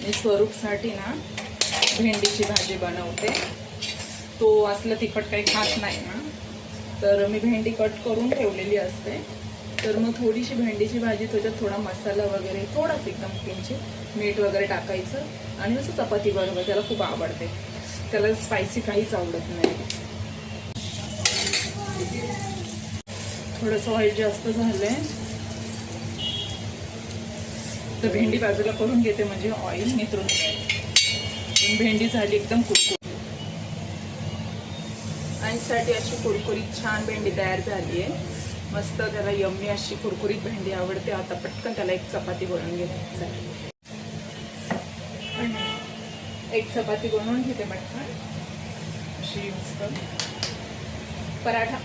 मी स्वरूपसाठी ना भेंडीची भाजी बनवते. तो असलं तिखट काही खात नाही ना, तर मी भेंडी कट करून ठेवलेली असते. तर मग थोडीशी भेंडीची भाजी, त्याच्यात थोडा मसाला वगैरे, थोडाच एकदम किंचित मीठ वगैरे टाकायचं आणि असं चपाती बरोबर. त्याला खूप आवडते, त्याला स्पायसी काहीच आवडत नाही. थोडंसं ऑइल जास्त झालंय तर भेंडी बाजूला करून घेते, म्हणजे ऑइल नितरून जाईल. भेंडी झाली एकदम कुरकुरीत. आईसाठी अशी कुरकुरीत छान भेंडी तयार झाली आहे. मस्त त्याला यम्मी अशी कुरकुरीत भेंडी आवडते. आता पटकन त्याला एक चपाती बनवून घेते. एक चपाती बनवून घेते पटकन अशी मस्त. पराठा